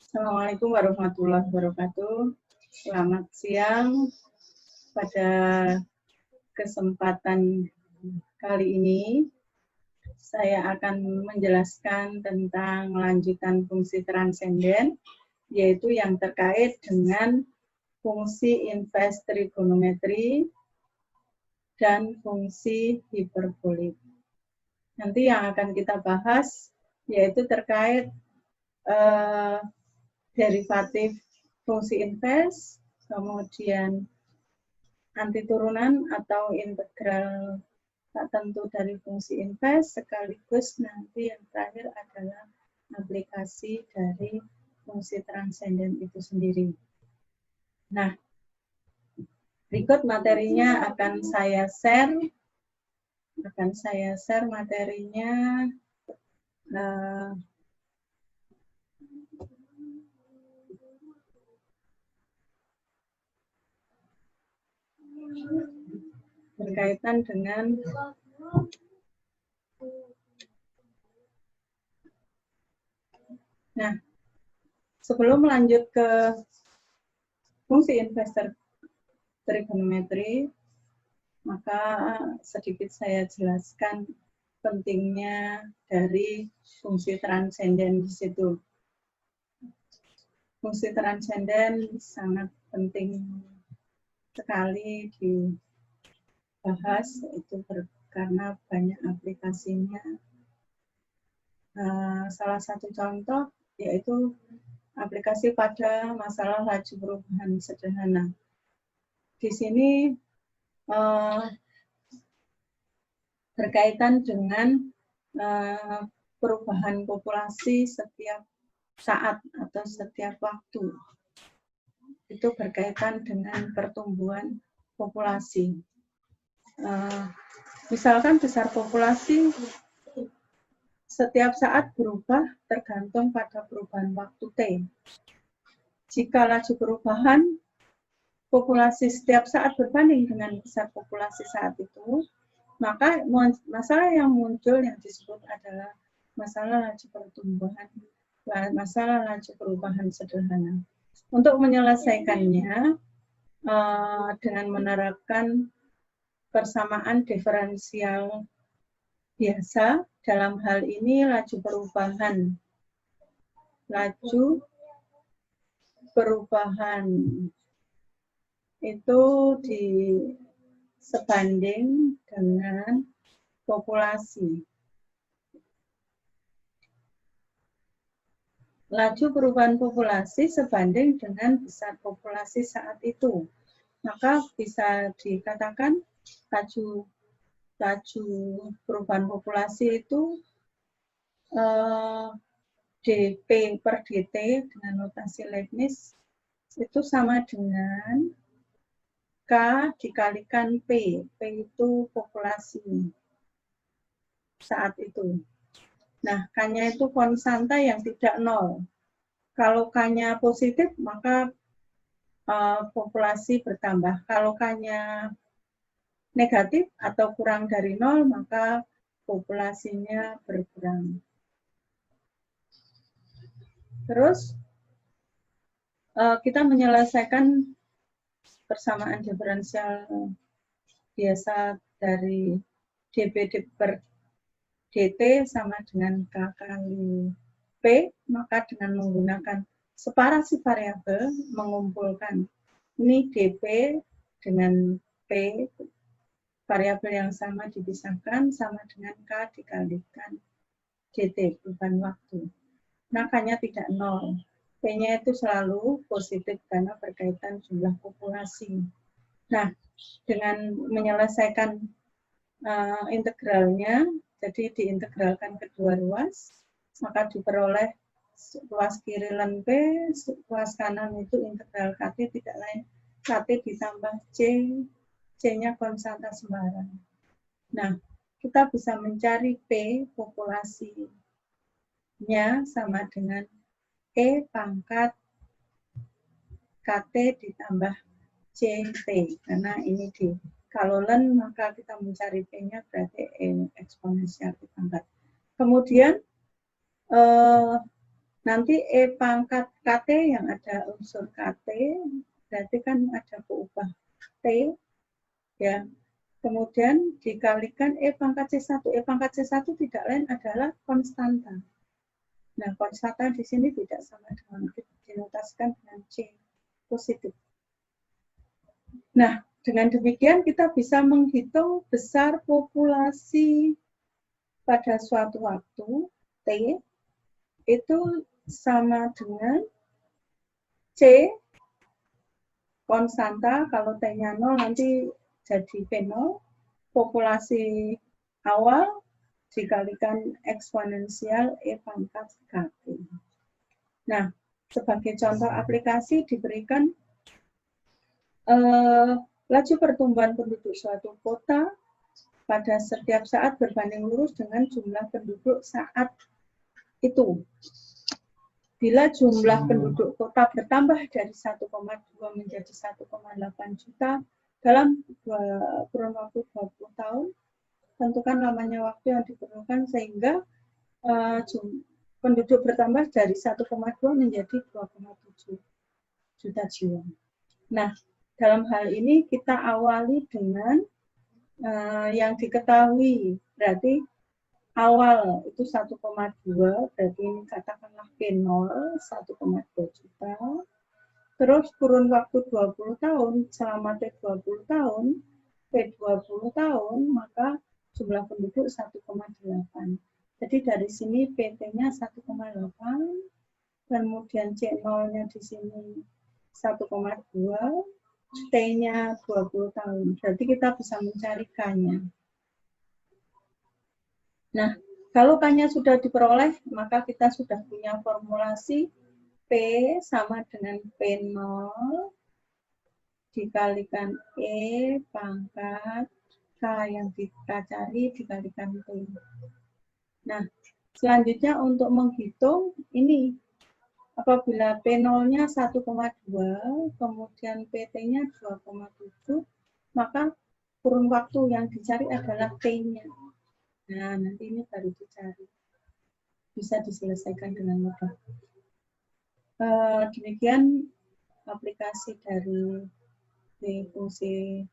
Assalamualaikum warahmatullahi wabarakatuh. Selamat siang. Pada kesempatan kali ini, saya akan menjelaskan tentang lanjutan fungsi transenden, yaitu yang terkait dengan fungsi inverse trigonometri dan fungsi hiperbolik. Nanti yang akan kita bahas yaitu terkait derivatif fungsi inverse, kemudian antiturunan atau integral tak tentu dari fungsi inverse, sekaligus nanti yang terakhir adalah aplikasi dari fungsi transenden itu sendiri. Nah, berikut materinya akan saya share. Materinya. Berkaitan dengan sebelum lanjut ke fungsi inverse trigonometri, maka sedikit saya jelaskan pentingnya dari fungsi transenden di situ. Fungsi transenden sangat penting sekali dibahas, itu karena banyak aplikasinya. Salah satu contoh yaitu aplikasi pada masalah laju perubahan sederhana. Di sini berkaitan dengan perubahan populasi setiap saat atau setiap waktu. Itu berkaitan dengan pertumbuhan populasi. Misalkan besar populasi setiap saat berubah tergantung pada perubahan waktu T. Jika laju perubahan populasi setiap saat berbanding dengan besar populasi saat itu, maka masalah yang muncul yang disebut adalah masalah laju pertumbuhan, masalah laju perubahan sederhana. Untuk menyelesaikannya dengan menerapkan persamaan diferensial biasa, dalam hal ini laju perubahan itu sebanding dengan populasi. Laju perubahan populasi sebanding dengan besar populasi saat itu. Maka bisa dikatakan laju perubahan populasi itu dP per dt dengan notasi Leibniz itu sama dengan K dikalikan P. P itu populasi saat itu. Nah, K-nya itu konstanta yang tidak nol. Kalau K-nya positif, maka populasi bertambah. Kalau K-nya negatif atau kurang dari nol, maka populasinya berkurang. Terus kita menyelesaikan persamaan diferensial biasa dari dP per dt sama dengan K kali P, maka dengan menggunakan separasi variabel mengumpulkan ini dP dengan P, variabel yang sama dipisahkan sama dengan K dikalikan dt, perubahan waktu. Nah, K-nya tidak nol. P-nya itu selalu positif karena berkaitan jumlah populasi. Nah, dengan menyelesaikan integralnya, jadi diintegralkan kedua ruas, maka diperoleh ruas kiri len P, ruas kanan itu integral KT tidak lain KT ditambah C, C-nya konstanta sembarang. Nah, kita bisa mencari P populasinya sama dengan E pangkat KT ditambah CT, karena ini kalau len maka kita mencari P-nya berarti E eksponensial dipangkat. Kemudian Nanti E pangkat KT yang ada unsur KT, berarti kan ada keubah T, ya. Kemudian dikalikan E pangkat C1. E pangkat C1 tidak lain adalah konstanta. Nah, konstanta di sini tidak sama dengan dinotasikan dengan C positif. Nah, dengan demikian kita bisa menghitung besar populasi pada suatu waktu T itu sama dengan C konstanta, kalau T-nya 0 nanti jadi P0, populasi awal dikalikan eksponensial E pangkat KT. Nah, sebagai contoh aplikasi diberikan laju pertumbuhan penduduk suatu kota pada setiap saat berbanding lurus dengan jumlah penduduk saat itu. Bila jumlah penduduk kota bertambah dari 1,2 menjadi 1,8 juta dalam kurun waktu 20 tahun, tentukan lamanya waktu yang diperlukan sehingga penduduk bertambah dari 1,2 menjadi 2,7 juta jiwa. Nah, dalam hal ini kita awali dengan yang diketahui, berarti awal itu 1,2, berarti ini katakanlah P0, 1,2 juta. Terus kurun waktu 20 tahun, selama T20 tahun, P20 tahun, maka jumlah penduduk 1,8. Jadi dari sini PT-nya 1,8, kemudian C0-nya di sini 1,2, T-nya 20 tahun. Berarti kita bisa mencari K-nya. Nah, kalau K-nya sudah diperoleh, maka kita sudah punya formulasi P sama dengan P0 dikalikan E pangkat K yang kita cari dikalikan T. Nah, selanjutnya untuk menghitung ini, apabila P0-nya 1,2, kemudian PT-nya 2,7, maka kurun waktu yang dicari adalah T-nya. Nah, nanti ini baru dicari. Bisa diselesaikan dengan mudah. Demikian aplikasi dari fungsi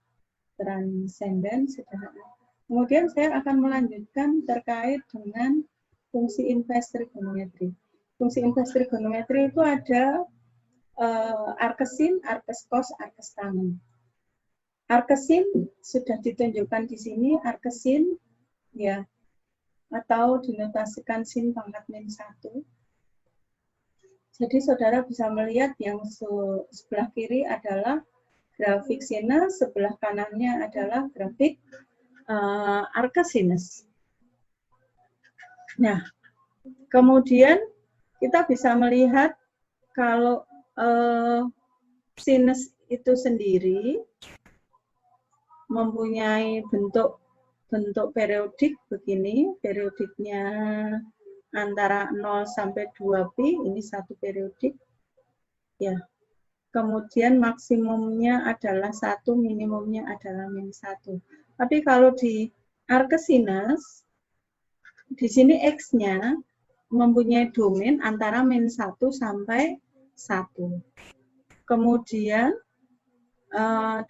transenden sederhana. Kemudian saya akan melanjutkan terkait dengan fungsi inverse trigonometri. Fungsi inverse trigonometri itu ada arcsin, arccos, arctan. Arcsin sudah ditunjukkan di sini, arcsin ya, atau dinotasikan sin pangkat min 1. Jadi saudara bisa melihat yang sebelah kiri adalah grafik sinus, sebelah kanannya adalah grafik arcsinus. Nah, kemudian kita bisa melihat kalau sinus itu sendiri mempunyai bentuk periodik begini, periodiknya antara 0 sampai 2pi, ini satu periodik. Ya. Kemudian maksimumnya adalah 1, minimumnya adalah min 1. Tapi kalau di arcsinus, di sini X-nya mempunyai domain antara min 1 sampai 1. Kemudian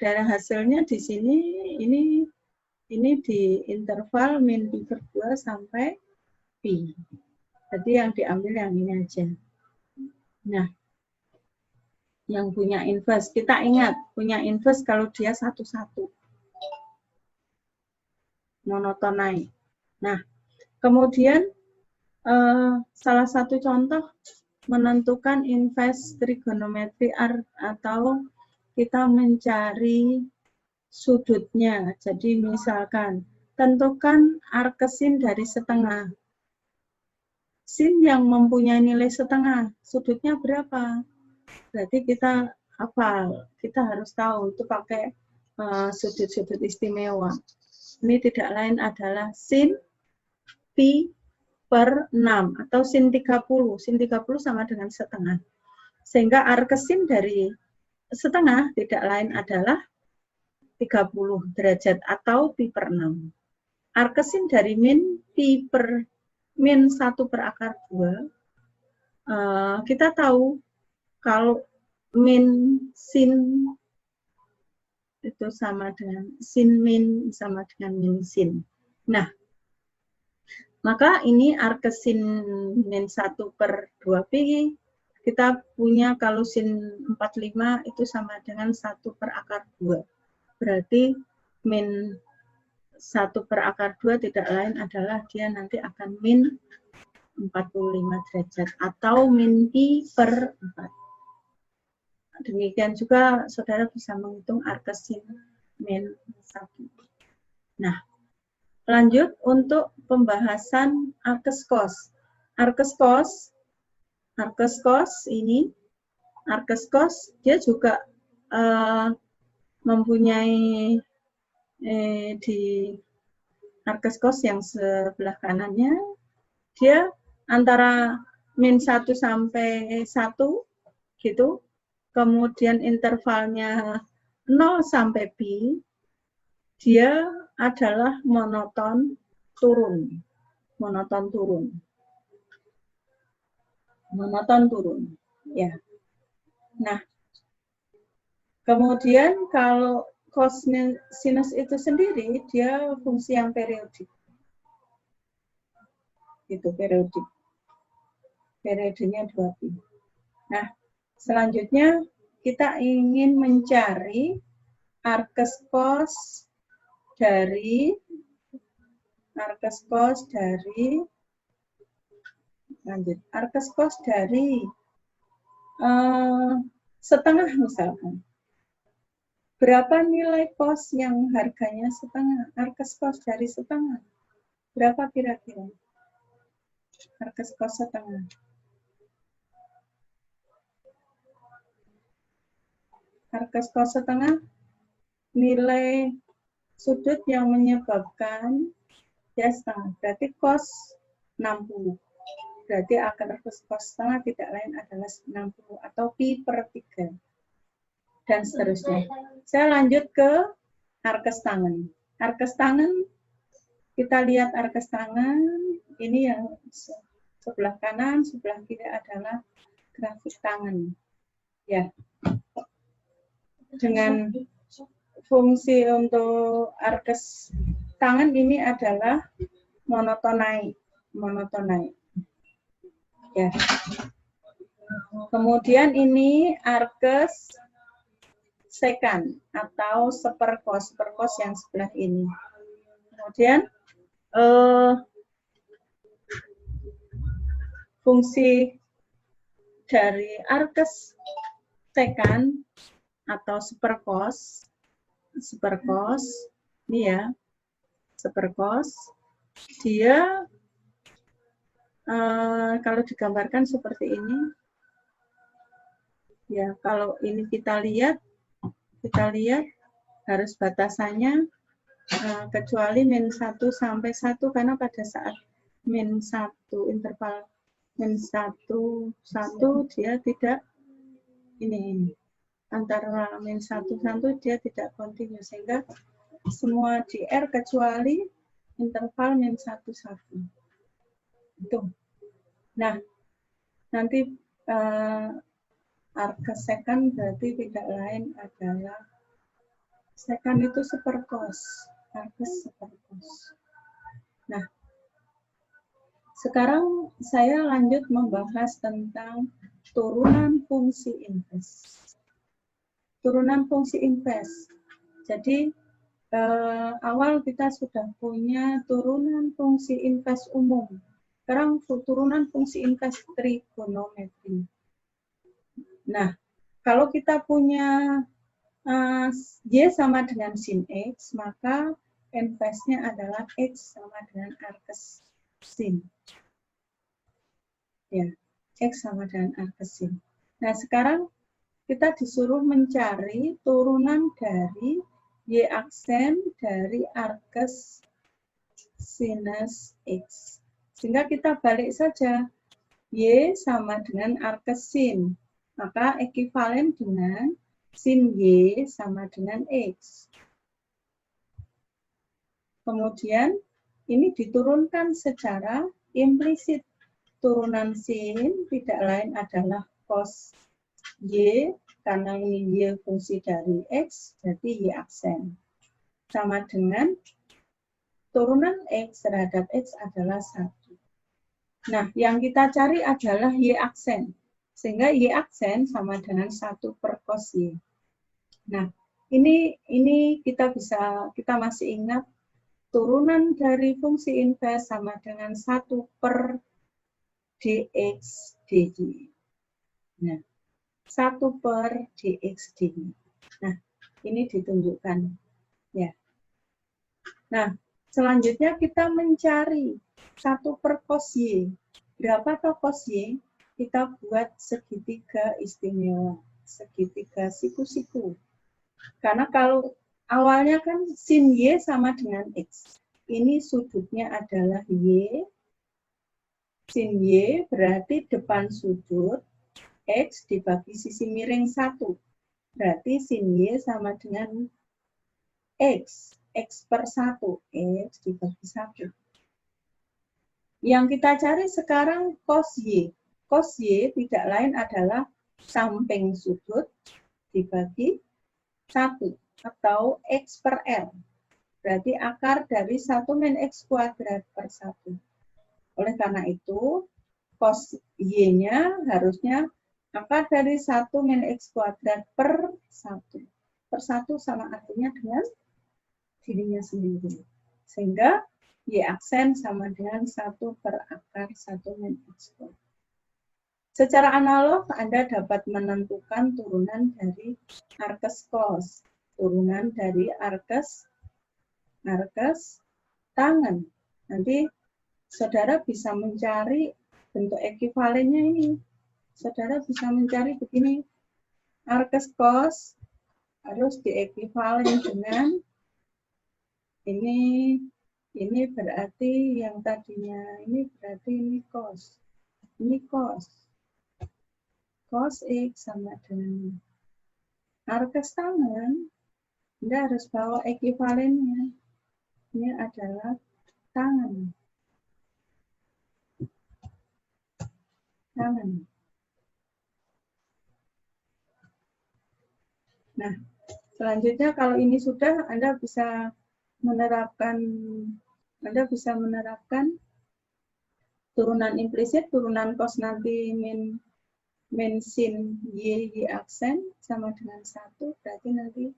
dari hasilnya di sini ini di interval min pi per 2 sampai pi. Jadi yang diambil yang ini aja. Nah, yang punya inverse, kita ingat punya inverse kalau dia satu-satu. Monoton naik. Nah, kemudian salah satu contoh menentukan inverse trigonometri atau kita mencari sudutnya. Jadi misalkan tentukan arcsin dari setengah. Sin yang mempunyai nilai setengah, sudutnya berapa? Berarti kita hafal, kita harus tahu itu pakai sudut-sudut istimewa. Ini tidak lain adalah sin pi per 6 atau sin 30. Sin 30 sama dengan setengah. Sehingga arcsin dari setengah tidak lain adalah 30 derajat atau pi per 6. Arcsin dari min pi per min 1 per akar 2 kita tahu kalau min sin itu sama dengan sin min sama dengan min sin. Nah, maka ini arkesin min 1 per 2pi, kita punya kalau sin 45 itu sama dengan 1 per akar 2. Berarti min 1 per akar 2 tidak lain adalah dia nanti akan min 45 derajat atau min pi per 4. Demikian juga saudara bisa menghitung arkesin min 1. Nah, lanjut untuk pembahasan arkes cos. Arkes cos ini, arkes cos dia juga mempunyai di arkes cos yang sebelah kanannya, dia antara min 1 sampai 1 gitu, kemudian intervalnya 0 sampai pi, dia adalah monoton turun. Ya. Nah, kemudian kalau kosinus itu sendiri, dia fungsi yang periodik. Itu periodik. Periodenya 2pi. Nah, selanjutnya kita ingin mencari arkes cos dari setengah misalkan. Berapa nilai cos yang harganya setengah? Arkes cos dari setengah. Berapa kira-kira? Arkes cos setengah. Arkes cos setengah, nilai sudut yang menyebabkan ya setengah. Berarti cos 60. Berarti akar cos setengah tidak lain adalah 60 atau pi per 3. Dan seterusnya. Saya lanjut ke arkes tangan. Arkes tangan, kita lihat arkes tangan, ini yang sebelah kanan, sebelah kiri adalah grafik tangan. Ya. Dengan fungsi untuk arkes tangan ini adalah monotonai. Ya. Kemudian ini arkes sekan atau seperkos yang sebelah ini. Kemudian fungsi dari arkes sekan atau seperkos ini ya, seperkos dia kalau digambarkan seperti ini ya, kalau ini kita lihat harus batasannya kecuali min 1 sampai 1, karena pada saat min 1 interval min 1 dia tidak ini antara min 1 dia tidak kontinu, sehingga semua di R kecuali interval min 1 itu. Nah, nanti arkes sekan berarti tidak lain adalah sekan itu seperkos, arkes seperkos. Nah, sekarang saya lanjut membahas tentang turunan fungsi inves. Jadi awal kita sudah punya turunan fungsi inves umum. Sekarang turunan fungsi inves trigonometri. Nah, kalau kita punya Y sama dengan sin X, maka invesnya adalah X sama dengan arkes sin. Ya, X sama dengan arkes sin. Nah, sekarang kita disuruh mencari turunan dari Y aksen dari arkes sinus X. Sehingga kita balik saja. Y sama dengan arkes sin. Maka ekivalen dengan sin Y sama dengan X. Kemudian ini diturunkan secara implisit. turunan sin tidak lain adalah cos Y, karena ini Y fungsi dari X, jadi Y aksen. Sama dengan turunan X terhadap X adalah 1. Nah, yang kita cari adalah Y aksen. Sehingga Y aksen sama dengan 1 per cos Y. Nah, ini kita masih ingat turunan dari fungsi inverse sama dengan 1 per dx dy. Nah, 1 per dx dy. Nah, ini ditunjukkan. Ya. Nah, selanjutnya kita mencari 1 per cos Y. Berapa toh cos Y? Kita buat segitiga istimewa. Segitiga siku-siku. Karena kalau awalnya kan sin Y sama dengan X. Ini sudutnya adalah Y. Sin Y berarti depan sudut X dibagi sisi miring 1. Berarti sin Y sama dengan X. X per 1. X dibagi 1. Yang kita cari sekarang cos Y. Cos Y tidak lain adalah samping sudut dibagi 1 atau X per L. Berarti akar dari 1 min X kuadrat per 1. Oleh karena itu, cos Y-nya harusnya akar dari 1 min X kuadrat per 1. Per 1 sama artinya dengan dirinya sendiri. Sehingga Y aksen sama dengan 1 per akar 1 min X kuadrat. Secara analog, Anda dapat menentukan turunan dari arkes cos, turunan dari arkes tangen. Nanti saudara bisa mencari bentuk ekivalennya ini. Saudara bisa mencari begini, arkes cos harus diekivalen dengan ini berarti yang tadinya ini berarti ini cos. Ini cos. Cos X sama dengan arkes tangen, Anda harus bawa ekivalennya. Ini adalah tangen. Nah, selanjutnya kalau ini sudah, Anda bisa menerapkan turunan implisit, turunan cos nanti min sin Y aksen sama dengan 1, berarti nanti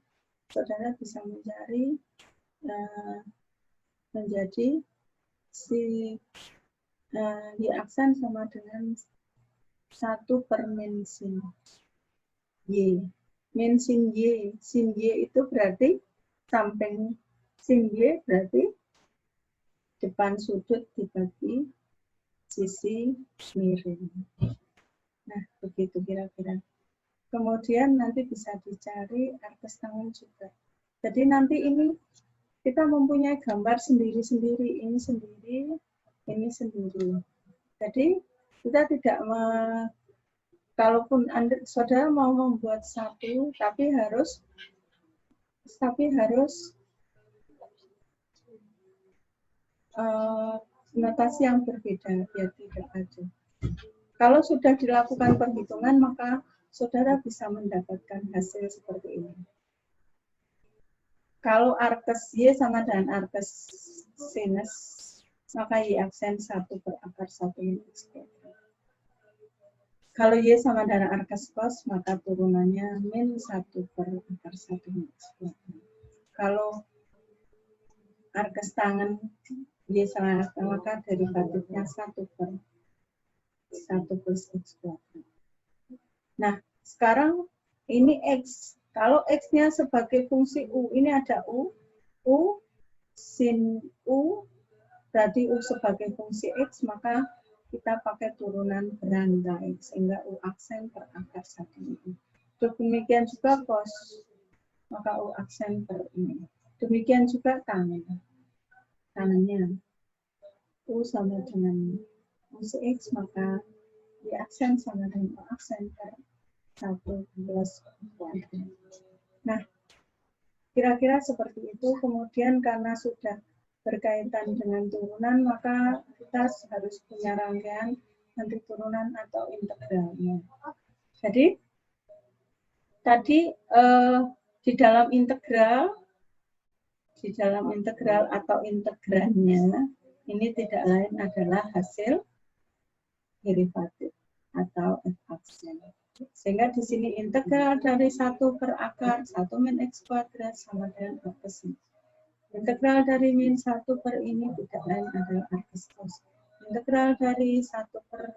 saudara bisa mencari menjadi si Y aksen sama dengan 1 per min sin Y. Min sin Y itu berarti samping sin Y berarti depan sudut dibagi sisi miring. Nah, begitu kira-kira. Kemudian nanti bisa dicari arkes tangen juga. Jadi nanti ini kita mempunyai gambar sendiri-sendiri. Ini sendiri, ini sendiri. Jadi kita tidak kalaupun saudara mau membuat satu, tapi harus notasi yang berbeda biar tidak ada. Kalau sudah dilakukan perhitungan, maka saudara bisa mendapatkan hasil seperti ini. Kalau arkes Y sama dengan arkes sinus, maka Y aksen 1 per akar 1 min X kuadrat. Kalau Y sama dengan arkes cos, maka turunannya min 1 per akar 1 min X kuadrat. Kalau arkes tangen Y sama akar, maka derivatifnya 1 per 1 plus X kuadrat. Nah, sekarang ini X. Kalau X-nya sebagai fungsi U, ini ada U sin U, berarti U sebagai fungsi X, maka kita pakai turunan beranda X, sehingga U aksen per akar 1 ini. Demikian juga cos, maka U aksen per ini. Demikian juga tangannya. U sama dengan fungsi X, maka di aksen sama dengan aksen per 1 plus kuadrat. Nah, kira-kira seperti itu. Kemudian karena sudah berkaitan dengan turunan, maka kita harus punya rangkaian nanti turunan atau integralnya. Jadi tadi di dalam integral atau integrandnya ini tidak lain adalah hasil derivatif atau f aksen. Sehingga di sini integral dari 1 per akar 1 min x kuadrat sama dengan akar sin. Integral dari min 1 per ini tidak lain adalah akar cos. Integral dari 1 per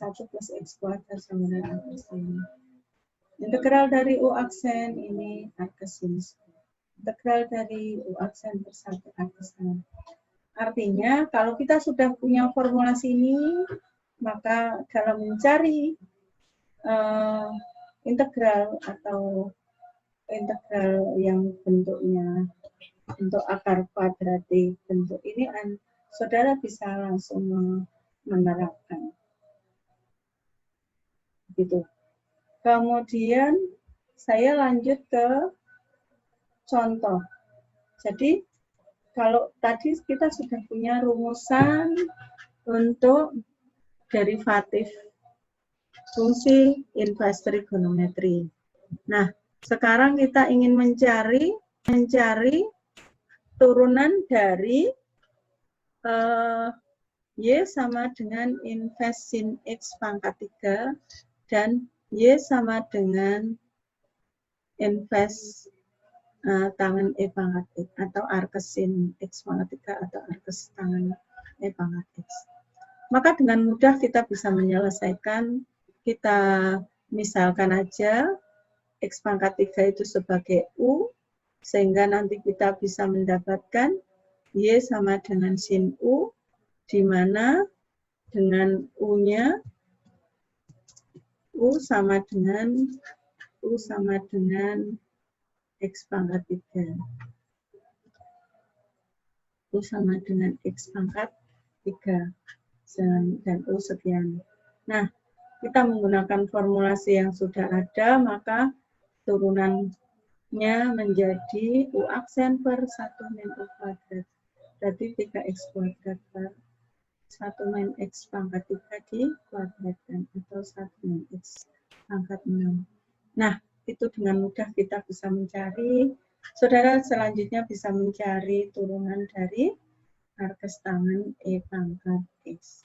1 plus x kuadrat sama dengan akar sin. Integral dari u aksen ini akar sin. Integral dari u aksen per 1 akar sin. Artinya kalau kita sudah punya formulasi ini, maka dalam mencari integral atau integral yang bentuknya untuk akar kuadratik bentuk ini, saudara bisa langsung menerapkan. Gitu. Kemudian saya lanjut ke contoh. Jadi kalau tadi kita sudah punya rumusan untuk derivatif fungsi inverse trigonometri. Nah, sekarang kita ingin mencari turunan dari y sama dengan inverse sin x pangkat 3 dan y sama dengan inverse tangen e pangkat x atau arkes sin x pangkat 3 atau arkes tangen e pangkat x. Maka dengan mudah kita bisa menyelesaikan. Kita misalkan aja x pangkat 3 itu sebagai u, sehingga nanti kita bisa mendapatkan y sama dengan sin u, di mana dengan u-nya u sama dengan x pangkat 3. U sama dengan x pangkat 3 dan u sekian. Nah, kita menggunakan formulasi yang sudah ada, maka turunannya menjadi u aksen per 1 min u kuadrat. Berarti 3x kuadrat per 1 min x pangkat 3 dikuadratkan atau 1 min x pangkat 6. Nah, itu dengan mudah kita bisa mencari. Saudara selanjutnya bisa mencari turunan dari arkes tangen e pangkat x.